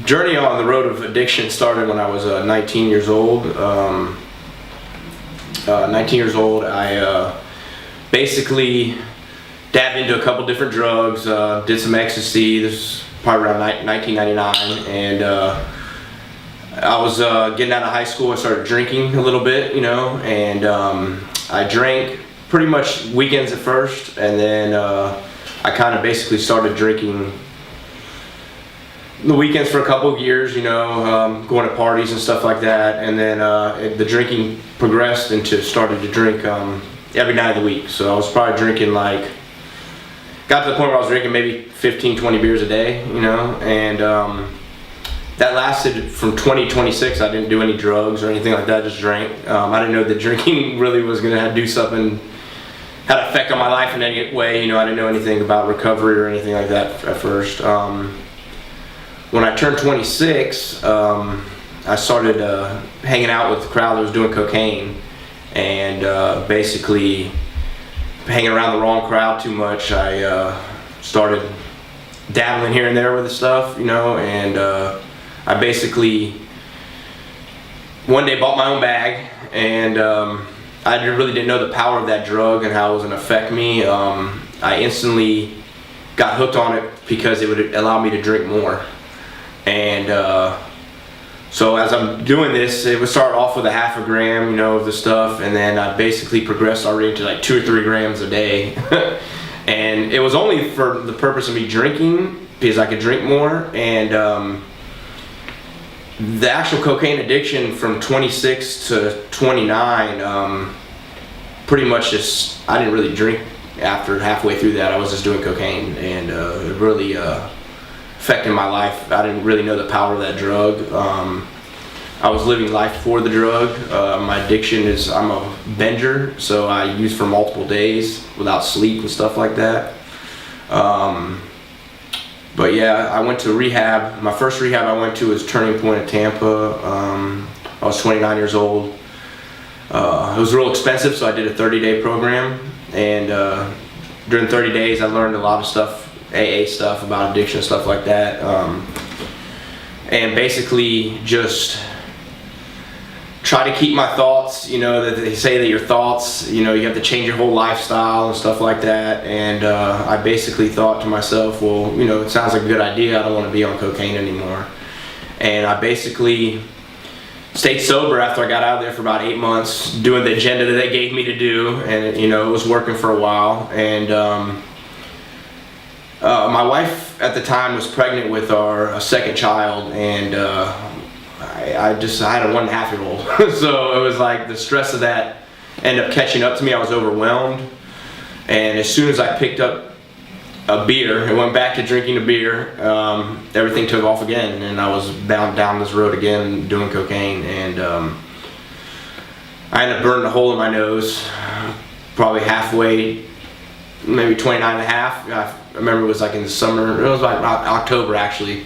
journey on the road of addiction started when I was 19 years old. 19 years old, I basically dabbed into a couple different drugs, did some ecstasy. This was probably around 1999, and I was getting out of high school. I started drinking a little bit, and I drank pretty much weekends at first, and then I kind of basically started drinking the weekends for a couple of years, going to parties and stuff like that, and then the drinking progressed into started to drink every night of the week. So I was probably drinking got to the point where I was drinking maybe 15, 20 beers a day, and that lasted from 20 to 26. I didn't do any drugs or anything like that, just drank. I didn't know that drinking really was going to do something, had an effect on my life in any way. I didn't know anything about recovery or anything like that at first. When I turned 26, I started hanging out with the crowd that was doing cocaine, and basically hanging around the wrong crowd too much. I started dabbling here and there with the stuff, and I basically one day bought my own bag, and I really didn't know the power of that drug and how it was going to affect me. I instantly got hooked on it because it would allow me to drink more. And so as I'm doing this, it would start off with a half a gram, of the stuff, and then I basically progressed already to 2 or 3 grams a day. And it was only for the purpose of me drinking, because I could drink more. And the actual cocaine addiction from 26 to 29, pretty much just, I didn't really drink after halfway through that. I was just doing cocaine, and it really affecting my life. I didn't really know the power of that drug. I was living life for the drug. My addiction is, I'm a binger, so I use for multiple days without sleep and stuff like that. But yeah, I went to rehab. My first rehab I went to was Turning Point in Tampa. I was 29 years old. It was real expensive, so I did a 30-day program, and during 30 days I learned a lot of stuff, AA stuff about addiction, stuff like that, and basically just try to keep my thoughts, that they say that your thoughts, you have to change your whole lifestyle and stuff like that. And I basically thought to myself, well, it sounds like a good idea. I don't want to be on cocaine anymore. And I basically stayed sober after I got out of there for about 8 months, doing the agenda that they gave me to do, and it was working for a while. And my wife at the time was pregnant with our second child, and I had a 1.5-year-old. So it was like the stress of that ended up catching up to me. I was overwhelmed, and as soon as I picked up a beer and went back to drinking a beer, everything took off again, and I was bound down this road again doing cocaine. And I ended up burning a hole in my nose, probably halfway, maybe 29 and a half. I remember it was in the summer, it was October actually,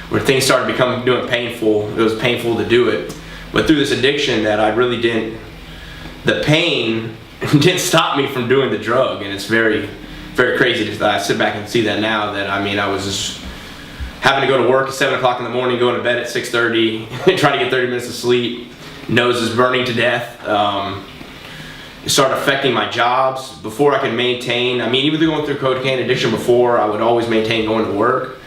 where things started doing painful. It was painful to do it, but through this addiction that I really didn't, the pain didn't stop me from doing the drug. And it's very, very crazy to I sit back and see that now, that I was just having to go to work at 7 o'clock in the morning, going to bed at 6:30, trying to get 30 minutes of sleep, nose is burning to death. It started affecting my jobs. Before I could maintain, even though going through cocaine addiction before, I would always maintain going to work.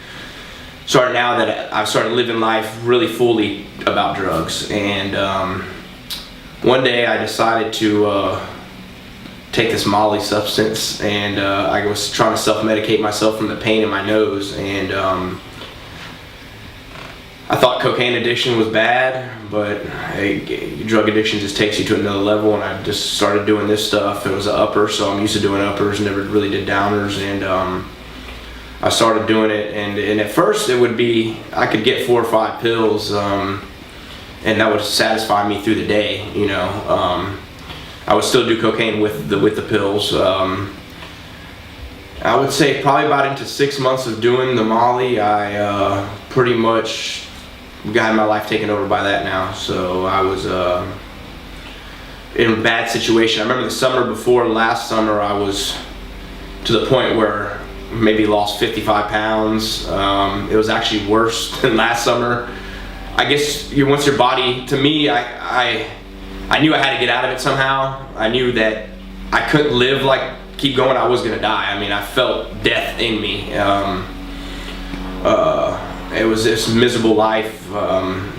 Started now that I've started living life really fully about drugs. And one day I decided to take this Molly substance, and I was trying to self-medicate myself from the pain in my nose. And I thought cocaine addiction was bad, but drug addiction just takes you to another level, and I just started doing this stuff. It was an upper, so I'm used to doing uppers, never really did downers. And I started doing it, and at first it would be, I could get 4 or 5 pills, and that would satisfy me through the day. I would still do cocaine with the pills. I would say probably about into 6 months of doing the Molly, I pretty much got my life taken over by that now. So I was in a bad situation. I remember the summer before last summer, I was to the point where maybe lost 55 pounds. It was actually worse than last summer. I guess once your body, to me, I knew I had to get out of it somehow. I knew that I couldn't keep going, I was gonna die. I mean, I felt death in me. It was this miserable life,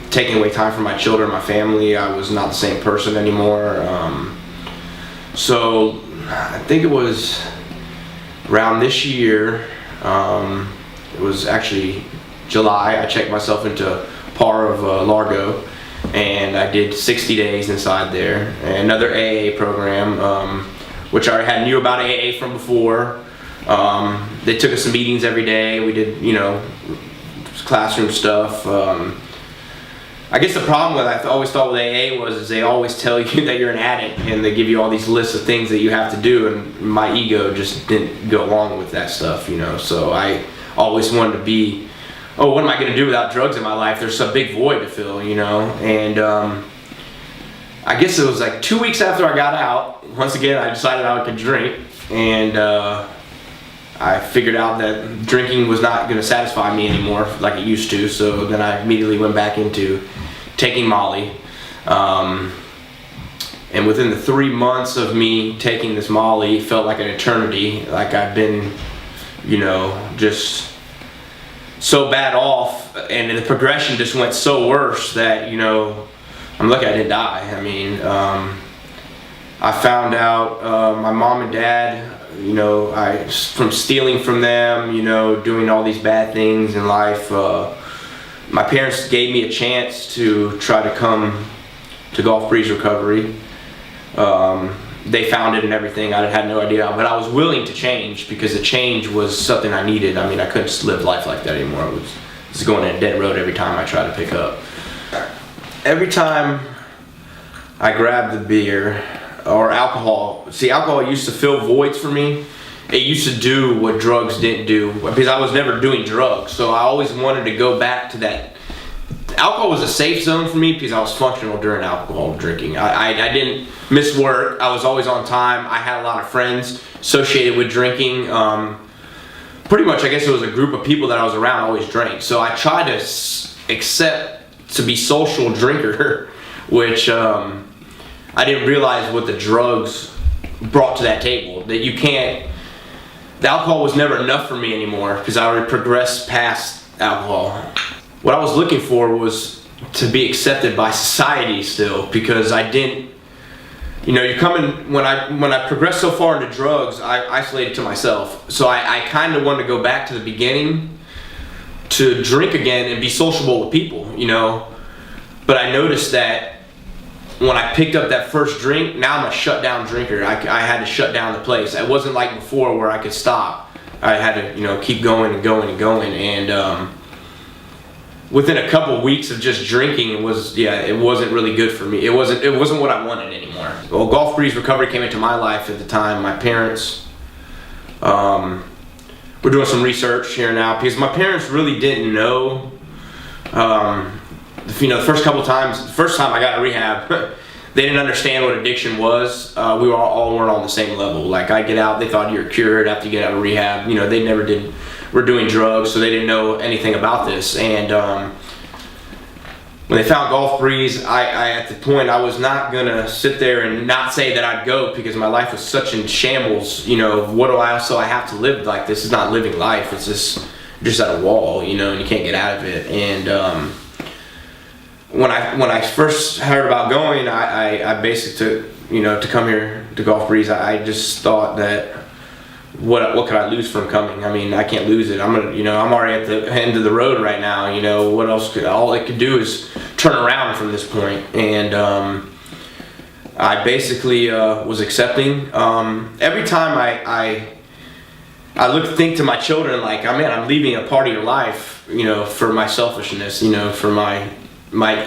taking away time from my children, my family. I was not the same person anymore. So I think it was around this year, it was actually July, I checked myself into PAR of Largo, and I did 60 days inside there. And another AA program, which I knew about AA from before. They took us to meetings every day. We did, classroom stuff. I guess the problem with I always thought with AA is they always tell you that you're an addict, and they give you all these lists of things that you have to do, and my ego just didn't go along with that stuff, So I always wanted to be, what am I going to do without drugs in my life? There's a big void to fill, And I guess it was like 2 weeks after I got out, once again I decided I could drink, and I figured out that drinking was not going to satisfy me anymore like it used to, so then I immediately went back into taking Molly. And within the 3 months of me taking this Molly, it felt like an eternity, like I've been, just so bad off, and the progression just went so worse that, I'm lucky I didn't die. I mean, I found out my mom and dad, from stealing from them, doing all these bad things in life. My parents gave me a chance to try to come to Golf Breeze Recovery. They found it and everything. I had no idea, but I was willing to change because the change was something I needed. I mean, I couldn't live life like that anymore. It was going in a dead road every time I tried to pick up. Every time I grabbed the beer or alcohol, alcohol used to fill voids for me. It used to do what drugs didn't do, because I was never doing drugs, so I always wanted to go back to that. Alcohol was a safe zone for me because I was functional during alcohol drinking. I didn't miss work. I was always on time. I had a lot of friends associated with drinking. Pretty much, I guess it was a group of people that I was around always drank. So I tried to accept to be social drinker, which I didn't realize what the drugs brought to that table. That the alcohol was never enough for me anymore because I already progressed past alcohol. What I was looking for was to be accepted by society still, because I didn't, when I progressed so far into drugs, I isolated to myself. So I kind of wanted to go back to the beginning to drink again and be sociable with people, But I noticed that when I picked up that first drink, now I'm a shut down drinker. I had to shut down the place. It wasn't like before where I could stop. I had to, keep going and going and going. And within a couple of weeks of just drinking, it wasn't really good for me. It wasn't what I wanted anymore. Well, Golf Breeze Recovery came into my life at the time. My parents were doing some research here now, because my parents really didn't know. The first time I got in rehab, they didn't understand what addiction was. We weren't on the same level. Like, I get out, they thought you're cured after you get out of rehab. They never were doing drugs, so they didn't know anything about this. And when they found Golf Breeze, I at the point I was not gonna sit there and not say that I'd go, because my life was such in shambles. What do I have to live like? This is not living life. It's just at a wall, and you can't get out of it. And when I first heard about going, I basically took, to come here to Golf Breeze, I just thought that what could I lose from coming? I mean, I can't lose it. I'm already at the end of the road right now. What else all it could do is turn around from this point. And I basically was accepting. Every time I think to my children, like, I'm leaving a part of your life, for my selfishness, for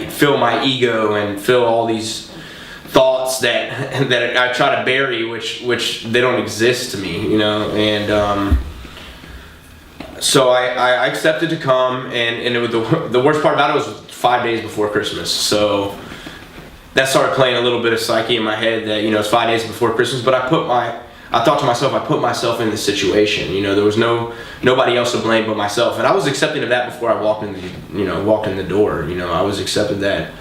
fill my ego and fill all these thoughts that I try to bury, which they don't exist to me, And so I accepted to come, and it was the worst part about it was 5 days before Christmas. So that started playing a little bit of psyche in my head that it's 5 days before Christmas. But I thought to myself, I put myself in this situation. You know, there was nobody else to blame but myself, and I was accepting of that before I walked in the door. You know, I was accepting that.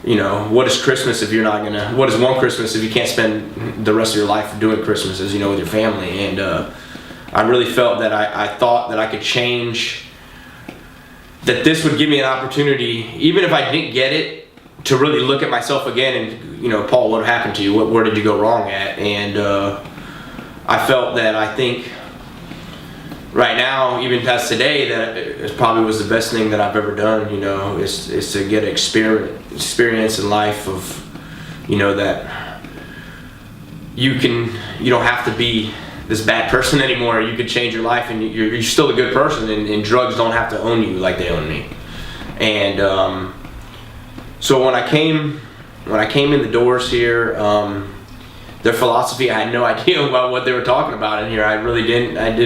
You know, what is Christmas if you're not gonna? What is one Christmas if you can't spend the rest of your life doing Christmases, you know, with your family? And I really felt that I thought that I could change. That this would give me an opportunity, even if I didn't get it, to really look at myself again and, you know, Paul, what happened to you? Where did you go wrong at? And I felt that I think right now, even past today, that it probably was the best thing that I've ever done. You know, is to get experience in life of, you know, that you don't have to be this bad person anymore. You could change your life, and you're still a good person, and drugs don't have to own you like they own me. And so when I came in the doors here, their philosophy, I had no idea about what they were talking about in here. I really didn't. And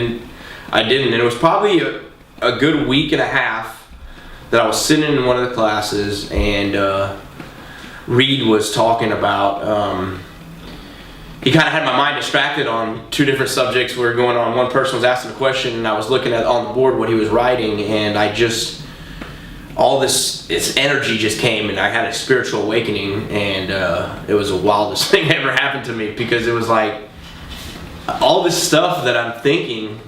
it was probably a good week and a half that I was sitting in one of the classes, and Reed was talking about, he kind of had my mind distracted on two different subjects were going on. One person was asking a question, and I was looking at on the board what he was writing, and all this energy just came, and I had a spiritual awakening, and it was the wildest thing that ever happened to me, because it was like all this stuff that I'm thinking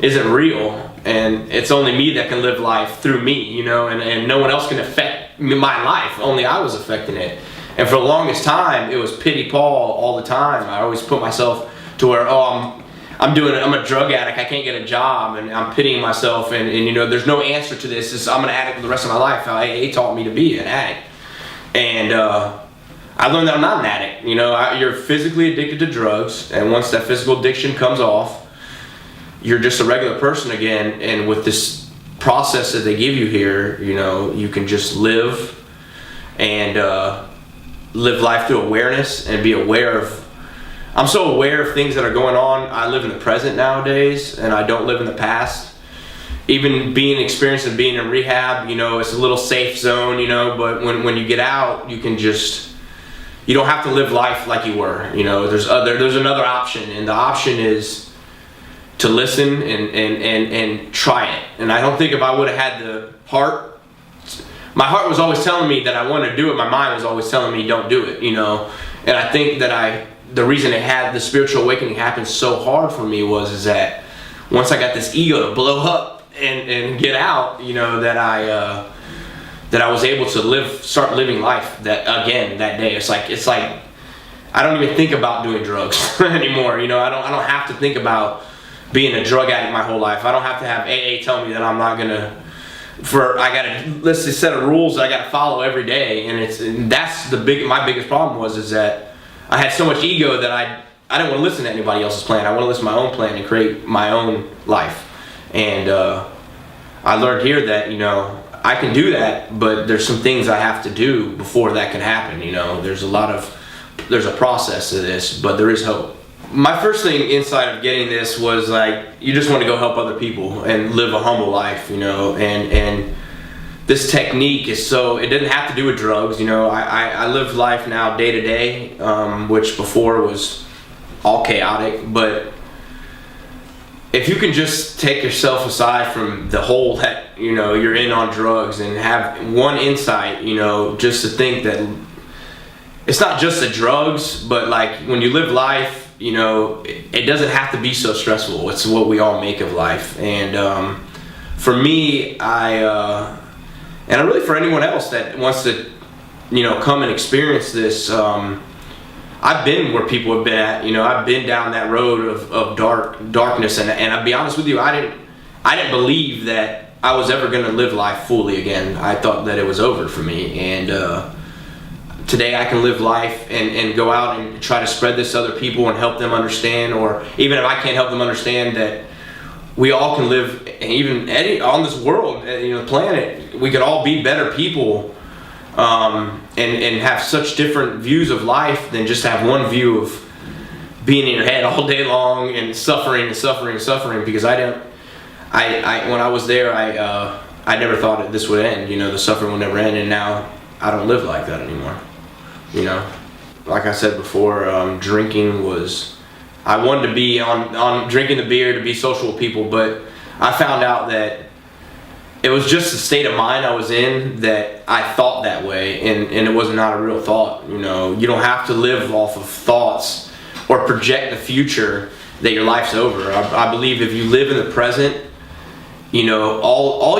isn't real, and it's only me that can live life through me, you know, and no one else can affect my life. Only I was affecting it. And for the longest time, it was pity Paul all the time. I always put myself to where, I'm a drug addict, I can't get a job, and I'm pitying myself, and you know, there's no answer to this. I'm an addict for the rest of my life. AA taught me to be an addict. And I learned that I'm not an addict. You know, you're physically addicted to drugs, and once that physical addiction comes off, you're just a regular person again. And with this process that they give you here, you know, you can just live and live life through awareness and be aware of. I'm so aware of things that are going on. I live in the present nowadays, and I don't live in the past. Even being experienced and being in rehab, you know, it's a little safe zone, you know, but when you get out, you don't have to live life like you were. You know, there's another option, and the option is to listen and try it. And I don't think if I would have had the heart, my heart was always telling me that I wanted to do it. My mind was always telling me don't do it, you know. And I think that the reason the spiritual awakening happened so hard for me is that once I got this ego to blow up and get out, you know, that I was able to start living life that day. It's like I don't even think about doing drugs anymore. You know, I don't have to think about being a drug addict my whole life. I don't have to have AA tell me that I'm not gonna. I got a listed set of rules that I got to follow every day, and that's my biggest problem is that I had so much ego that I didn't want to listen to anybody else's plan. I want to listen to my own plan and create my own life. And I learned here that, you know, I can do that, but there's some things I have to do before that can happen. You know, there's a process to this, but there is hope. My first thing inside of getting this was like, you just want to go help other people and live a humble life, you know, and this technique is it doesn't have to do with drugs, you know. I live life now day to day, which before was all chaotic, but if you can just take yourself aside from the whole that, you know, you're in on drugs and have one insight, you know, just to think that it's not just the drugs, but like when you live life, you know, it doesn't have to be so stressful. It's what we all make of life. And for me, and really for anyone else that wants to, you know, come and experience this, I've been where people have been at. You know, I've been down that road of darkness, and I'll be honest with you, I didn't believe that I was ever going to live life fully again. I thought that it was over for me, and today I can live life and go out and try to spread this to other people and help them understand, or even if I can't help them understand, that we all can live, even on this world, you know, the planet, we could all be better people, and have such different views of life than just have one view of being in your head all day long and suffering and suffering and suffering. Because when I was there, I never thought that this would end, you know, the suffering will never end, and now I don't live like that anymore. You know, like I said before, drinking was I wanted to be on drinking the beer to be social with people, but I found out that it was just the state of mind I was in that I thought that way, and it was not a real thought. You know, you don't have to live off of thoughts or project the future that your life's over. I believe if you live in the present, you know, all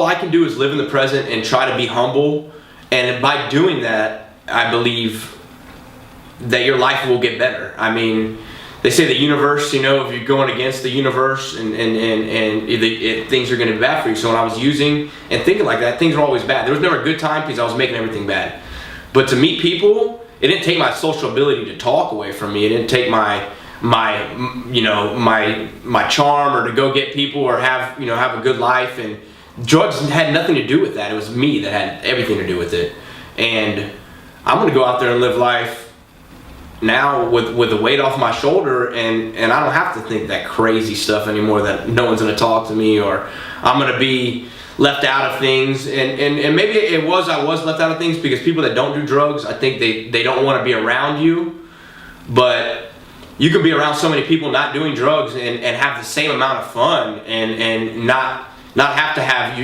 I can do is live in the present and try to be humble, and by doing that, I believe that your life will get better. I mean, they say the universe, you know, if you're going against the universe and things are going to be bad for you. So when I was using and thinking like that, things were always bad. There was never a good time because I was making everything bad. But to meet people, it didn't take my social ability to talk away from me. It didn't take my charm or to go get people or have a good life. And drugs had nothing to do with that. It was me that had everything to do with it. And I'm going to go out there and live life now with the weight off my shoulder, and I don't have to think that crazy stuff anymore that no one's going to talk to me or I'm going to be left out of things. And maybe I was left out of things because people that don't do drugs, I think they don't want to be around you. But you can be around so many people not doing drugs and have the same amount of fun and not have to have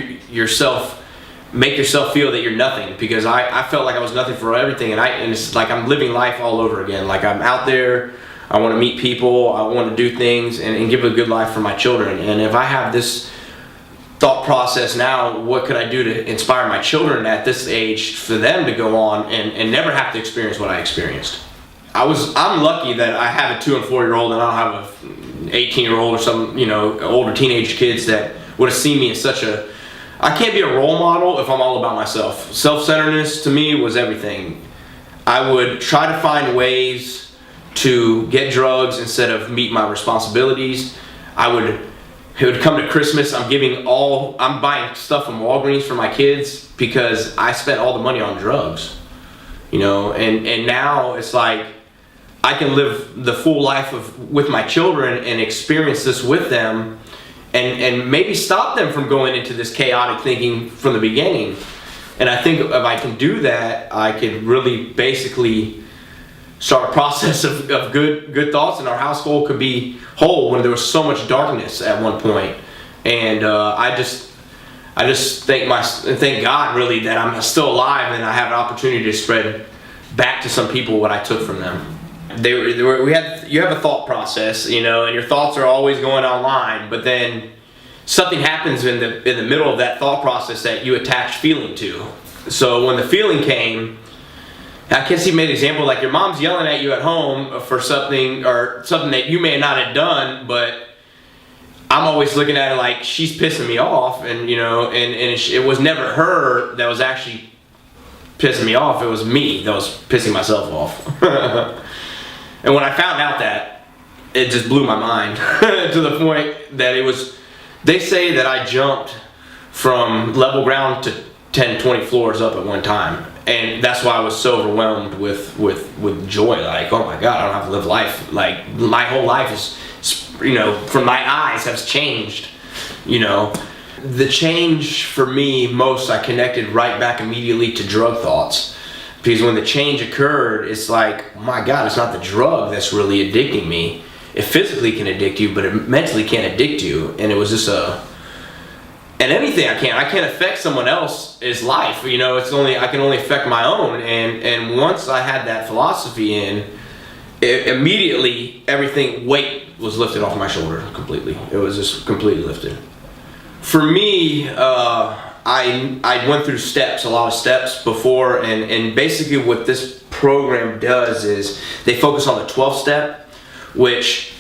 make yourself feel that you're nothing, because I felt like I was nothing for everything, and it's like I'm living life all over again. Like I'm out there, I want to meet people, I want to do things and give a good life for my children. And if I have this thought process now, what could I do to inspire my children at this age for them to go on and never have to experience what I experienced? I'm lucky that I have a 2 and 4 year old and I don't have an 18-year-old or some, you know, older teenage kids that would have seen me as such a... I can't be a role model if I'm all about myself. Self-centeredness to me was everything. I would try to find ways to get drugs instead of meet my responsibilities. It would come to Christmas, I'm buying stuff from Walgreens for my kids because I spent all the money on drugs. You know, and now it's like I can live the full life with my children and experience this with them. And maybe stop them from going into this chaotic thinking from the beginning. And I think if I can do that, I could really basically start a process of good thoughts, and our household could be whole when there was so much darkness at one point. And I just thank God really that I'm still alive and I have an opportunity to spread back to some people what I took from them. You have a thought process, you know, and your thoughts are always going online, but then something happens in the middle of that thought process that you attach feeling to. So when the feeling came, I guess he made an example like your mom's yelling at you at home for something that you may not have done, but I'm always looking at it like she's pissing me off, and you know, and it was never her that was actually pissing me off. It was me that was pissing myself off. And when I found out that, it just blew my mind to the point that they say that I jumped from level ground to 10, 20 floors up at one time. And that's why I was so overwhelmed with joy. Like, oh my God, I don't have to live life. Like, my whole life is, you know, from my eyes has changed, you know. The change for me most, I connected right back immediately to drug thoughts. Because when the change occurred, it's like, oh my God, it's not the drug that's really addicting me. It physically can addict you, but it mentally can't addict you. And it was just and anything I can't affect someone else's life. You know, I can only affect my own. And once I had that philosophy immediately weight was lifted off my shoulder completely. It was just completely lifted. For me, I went through a lot of steps before, and basically what this program does is they focus on the 12th step, which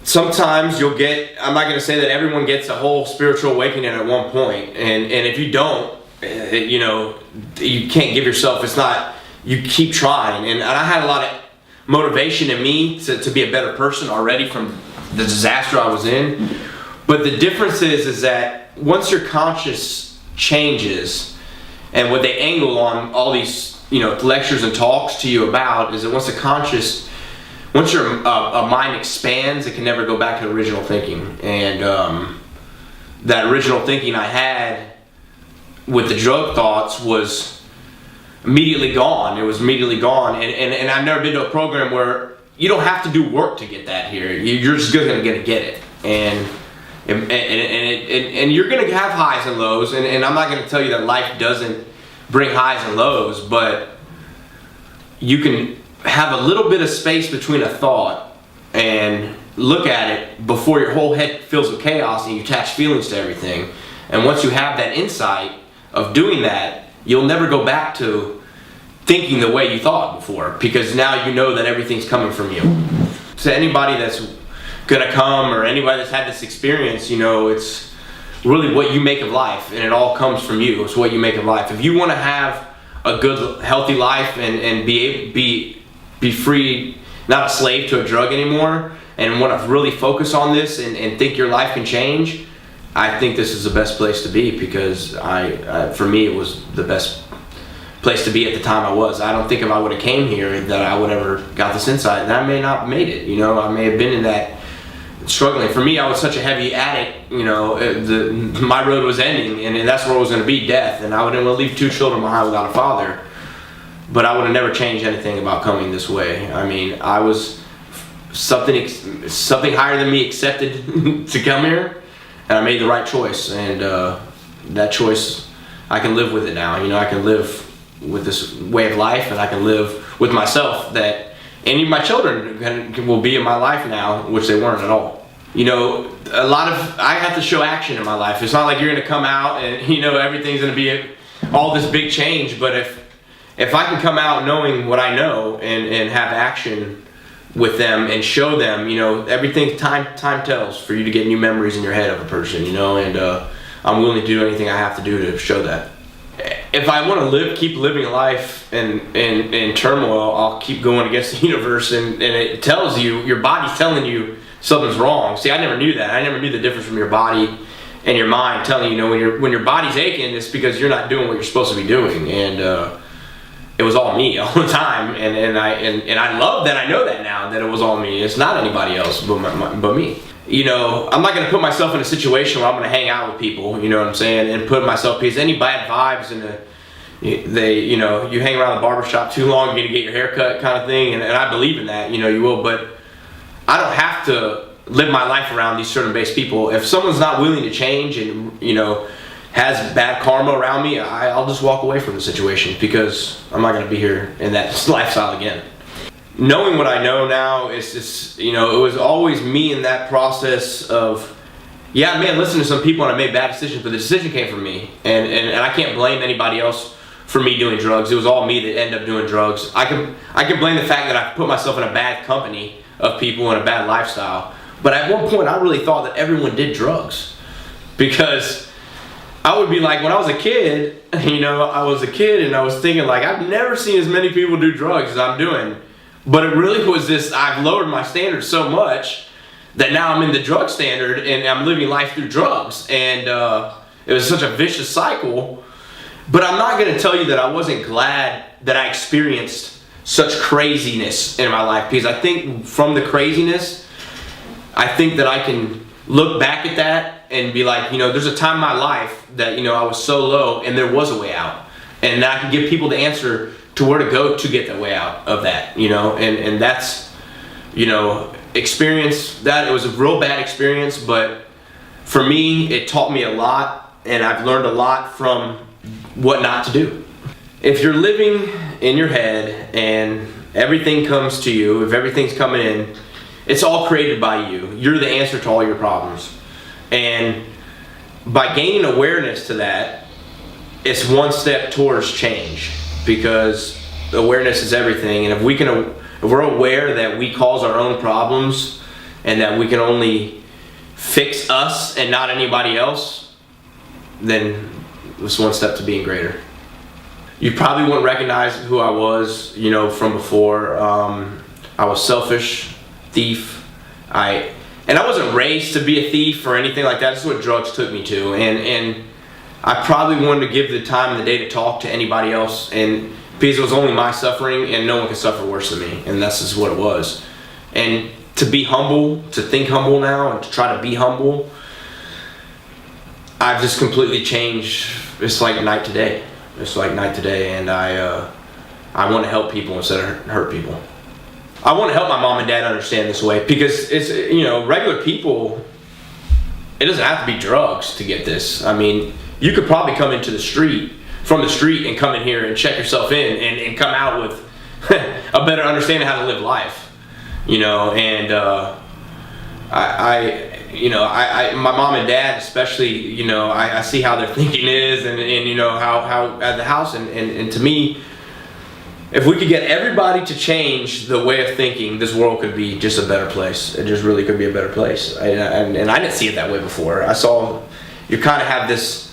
sometimes you'll get, I'm not going to say that everyone gets a whole spiritual awakening at one point, and if you don't, you know, you can't give yourself, you keep trying, and I had a lot of motivation in me to be a better person already from the disaster I was in. But the difference is that once your conscious changes, and what they angle on all these, you know, lectures and talks to you about is that once your mind expands, it can never go back to original thinking. And that original thinking I had with the drug thoughts was immediately gone. It was immediately gone. And I've never been to a program where you don't have to do work to get that here. You're just gonna get it, and you're gonna have highs and lows. And I'm not gonna tell you that life doesn't bring highs and lows, but you can have a little bit of space between a thought and look at it before your whole head fills with chaos and you attach feelings to everything. And once you have that insight of doing that, you'll never go back to thinking the way you thought before, because now you know that everything's coming from you. To anybody that's gonna come, or anybody that's had this experience, it's really what you make of life, and it all comes from you. It's what you make of life. If you want to have a good, healthy life and be free, not a slave to a drug anymore, and want to really focus on this and think your life can change, I think this is the best place to be, because for me, it was the best place to be at the time I was. I don't think if I would have came here that I would ever got this insight, and I may not have made it. I may have been in that struggling. For me, I was such a heavy addict, my road was ending, and that's where it was going to be, death. And I wouldn't want to leave 2 children behind without a father. But I would have never changed anything about coming this way. I mean, I was something higher than me accepted to come here, and I made the right choice. And that choice, I can live with it now. I can live with this way of life, and I can live with myself that any of my children will be in my life now, which they weren't at all. I have to show action in my life. It's not like you're going to come out and everything's going to be all this big change. But if I can come out knowing what I know and have action with them and show them, everything time tells for you to get new memories in your head of a person, and I'm willing to do anything I have to do to show that. If I want to keep living a life in turmoil, I'll keep going against the universe, and it tells you, your body's telling you something's wrong. See, I never knew that. I never knew the difference from your body and your mind telling you, when your body's aching, it's because you're not doing what you're supposed to be doing. And it was all me all the time, and I love that I know that now, that it was all me. It's not anybody else but me. I'm not going to put myself in a situation where I'm going to hang out with people, you know what I'm saying, and put myself, because any bad vibes you hang around the barbershop too long, you're going to get your hair cut kind of thing, and I believe in that, you will, but I don't have to live my life around these certain base people. If someone's not willing to change and, has bad karma around me, I'll just walk away from the situation, because I'm not going to be here in that lifestyle again. Knowing what I know now, is just, it was always me in that process of, listen to some people and I made bad decisions, but the decision came from me. And I can't blame anybody else for me doing drugs. It was all me that ended up doing drugs. I can blame the fact that I put myself in a bad company of people and a bad lifestyle. But at one point, I really thought that everyone did drugs, because I would be like, when I was a kid, I was a kid and I was thinking, like, I've never seen as many people do drugs as I'm doing. But it really was this, I've lowered my standards so much that now I'm in the drug standard and I'm living life through drugs. And it was such a vicious cycle. But I'm not going to tell you that I wasn't glad that I experienced such craziness in my life, because I think from the craziness, I think that I can look back at that and be like, there's a time in my life that, I was so low and there was a way out. And I can give people the answer to where to go to get the way out of that, and that's, experience that. It was a real bad experience, but for me, it taught me a lot, and I've learned a lot from what not to do. If you're living in your head and everything comes to you, if everything's coming in, it's all created by you. You're the answer to all your problems. And by gaining awareness to that, it's one step towards change, because awareness is everything. And if we're aware that we cause our own problems and that we can only fix us and not anybody else, then it's one step to being greater. You probably wouldn't recognize who I was, from before. I was selfish, thief. I wasn't raised to be a thief or anything like that. This is what drugs took me to. And I probably wanted to give the time of the day to talk to anybody else, and because it was only my suffering, and no one could suffer worse than me, and that's just what it was. And to be humble, to think humble now, and to try to be humble, I've just completely changed. It's like night to day. It's like night to day, and I want to help people instead of hurt people. I want to help my mom and dad understand this way, because it's, you know, regular people, it doesn't have to be drugs to get this. I mean, you could probably come into the street, from the street, and come in here and check yourself in and come out with a better understanding how to live life, you know. And my mom and dad especially, you know, I see how their thinking is, and you know, how at the house, and to me, if we could get everybody to change the way of thinking, this world could be just a better place. It just really could be a better place. And I didn't see it that way before. I saw, you kind of have this,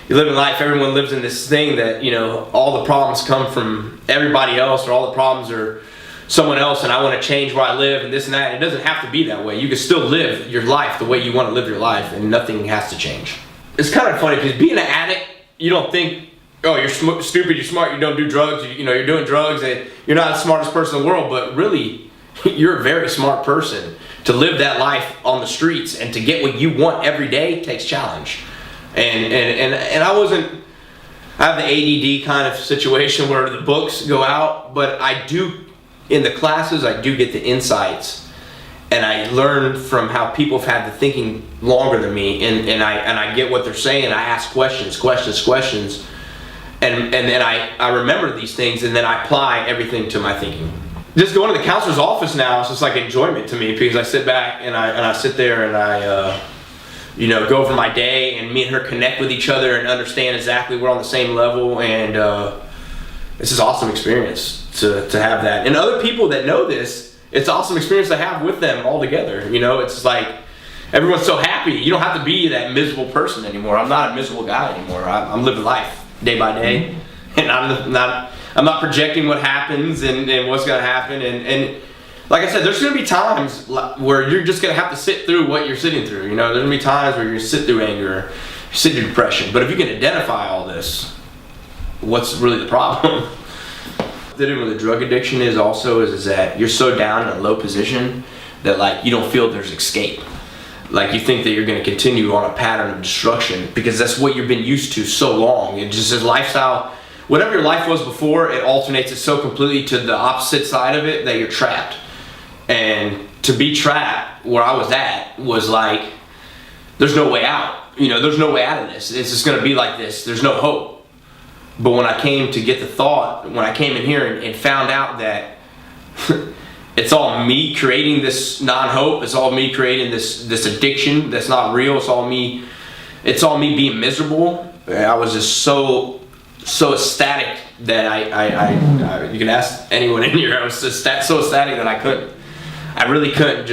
you live in life, everyone lives in this thing that, you know, all the problems come from everybody else, or all the problems are someone else, and I want to change where I live and this and that. It doesn't have to be that way. You can still live your life the way you want to live your life, and nothing has to change. It's kind of funny, because being an addict, you don't think, oh, you're stupid, you're smart, you don't do drugs, you know, you're doing drugs, and you're not the smartest person in the world. But really, you're a very smart person. To live that life on the streets and to get what you want every day takes challenge. And I have the ADD kind of situation where the books go out, but I do, in the classes, I do get the insights, and I learn from how people have had the thinking longer than me, and I get what they're saying. I ask questions, and then I remember these things, and then I apply everything to my thinking. Just going to the counselor's office now is just like enjoyment to me, because I sit back and I sit there and I you know, go over my day, and me and her connect with each other and understand exactly we're on the same level, and it's just an awesome experience to have that. And other people that know this, it's an awesome experience to have with them all together. You know, it's like everyone's so happy. You don't have to be that miserable person anymore. I'm not a miserable guy anymore. I'm living life day by day, and I'm not projecting what happens and what's going to happen. And like I said, there's going to be times where you're just going to have to sit through what you're sitting through. You know, there's going to be times where you're going to sit through anger, sit through depression. But if you can identify all this, what's really the problem? The thing with the drug addiction is that you're so down in a low position that, like, you don't feel there's escape. Like, you think that you're going to continue on a pattern of destruction because that's what you've been used to so long. It just is lifestyle. Whatever your life was before, it alternates it so completely to the opposite side of it that you're trapped. And to be trapped where I was at was like, there's no way out. You know, there's no way out of this. It's just going to be like this. There's no hope. But when I came to get the thought, when I came in here and found out that it's all me creating this non-hope, it's all me creating this addiction that's not real, it's all me being miserable, I was just so ecstatic that I you can ask anyone in here, I was just so ecstatic that I really couldn't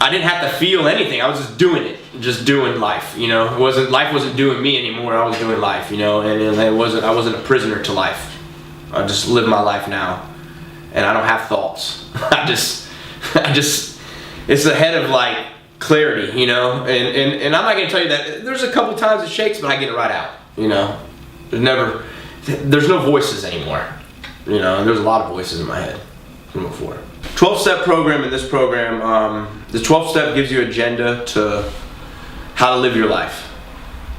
I didn't have to feel anything. I was just doing it, just doing life, you know. Life wasn't doing me anymore. I was doing life, you know, and I wasn't a prisoner to life. I just live my life now, and I don't have thoughts. I just it's ahead of like clarity, you know. And I'm not gonna tell you that there's a couple times it shakes, but I get it right out, you know. There's no voices anymore, you know. There's a lot of voices in my head from before. 12-step program. In this program, the 12-step gives you an agenda to how to live your life.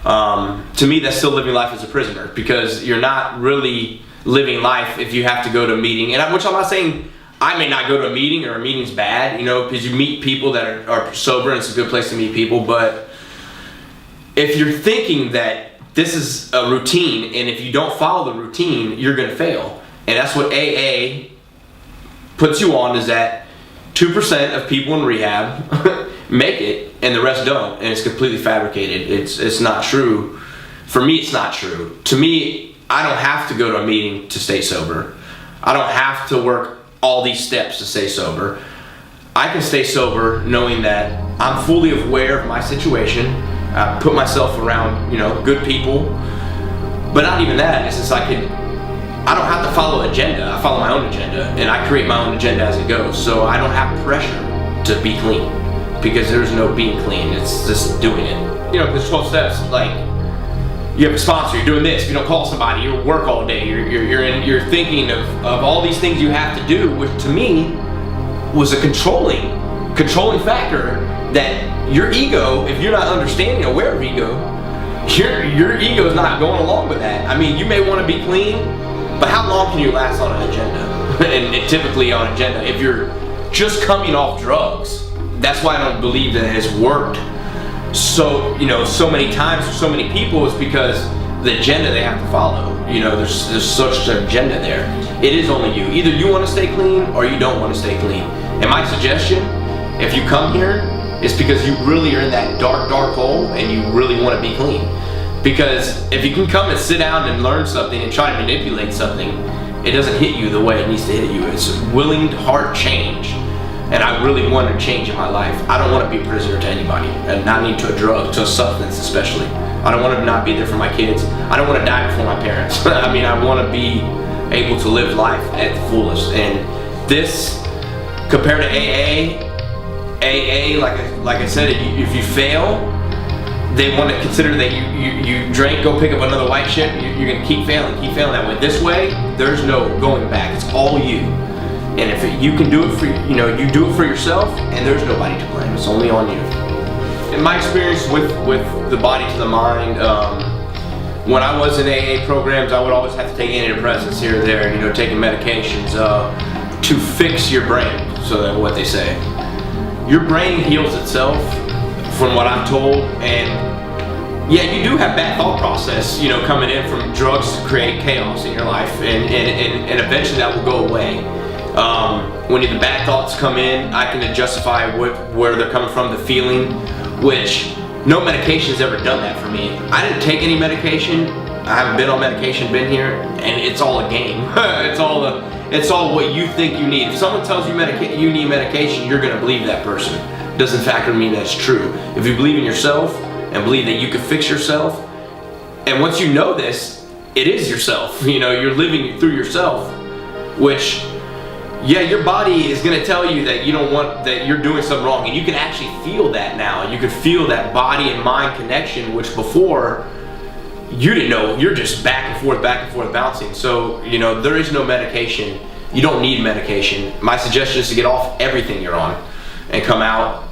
To me, that's still living life as a prisoner, because you're not really living life if you have to go to a meeting. And which I'm not saying I may not go to a meeting or a meeting's bad, you know, because you meet people that are sober and it's a good place to meet people. But if you're thinking that this is a routine, and if you don't follow the routine, you're going to fail. And that's what AA puts you on, is that 2% of people in rehab make it and the rest don't, and it's completely fabricated. It's not true. For me, it's not true. To me, I don't have to go to a meeting to stay sober. I don't have to work all these steps to stay sober. I can stay sober knowing that I'm fully aware of my situation. I put myself around, you know, good people. But not even that. It's just I don't have to follow an agenda. I follow my own agenda, and I create my own agenda as it goes. So I don't have pressure to be clean, because there's no being clean. It's just doing it. You know, there's 12 steps. Like, you have a sponsor, you're doing this. If you don't call somebody, you work all day. You're thinking of all these things you have to do, which to me was a controlling factor. That your ego, if you're not understanding, aware of ego, your ego's not going along with that. I mean, you may want to be clean, but how long can you last on an agenda? and typically on agenda. If you're just coming off drugs, that's why I don't believe that it has worked so many times for so many people, is because the agenda they have to follow. There's such an agenda there. It is only you. Either you want to stay clean or you don't want to stay clean. And my suggestion, if you come here, is because you really are in that dark hole and you really want to be clean. Because if you can come and sit down and learn something and try to manipulate something, it doesn't hit you the way it needs to hit you. It's a willing heart change. And I really want to change in my life. I don't want to be a prisoner to anybody, and not need to a drug, to a substance especially. I don't want to not be there for my kids. I don't want to die before my parents. I mean, I want to be able to live life at the fullest. And this, compared to AA, like I said, if you fail, they want to consider that you drank, go pick up another white chip, you're going to keep failing that way. This way, there's no going back. It's all you. And if you can do it for, you do it for yourself, and there's nobody to blame. It's only on you. In my experience with the body to the mind, when I was in AA programs, I would always have to take antidepressants here or there, taking medications to fix your brain. So that's what they say. Your brain heals itself, from what I'm told, and yeah, you do have bad thought process, coming in from drugs to create chaos in your life, and eventually that will go away. When the bad thoughts come in, I can justify where they're coming from, the feeling, which no medication has ever done that for me. I didn't take any medication. I haven't been on medication, been here, and it's all a game. It's all what you think you need. If someone tells you you need medication, you're going to believe that person. Doesn't factor mean that's true. If you believe in yourself and believe that you can fix yourself, and once you know this, it is yourself. You're living through yourself, which, yeah, your body is going to tell you that that you're doing something wrong, and you can actually feel that now. You can feel that body and mind connection, which before you didn't know. You're just back and forth bouncing. So there is no medication. You don't need medication. My suggestion is to get off everything you're on and come out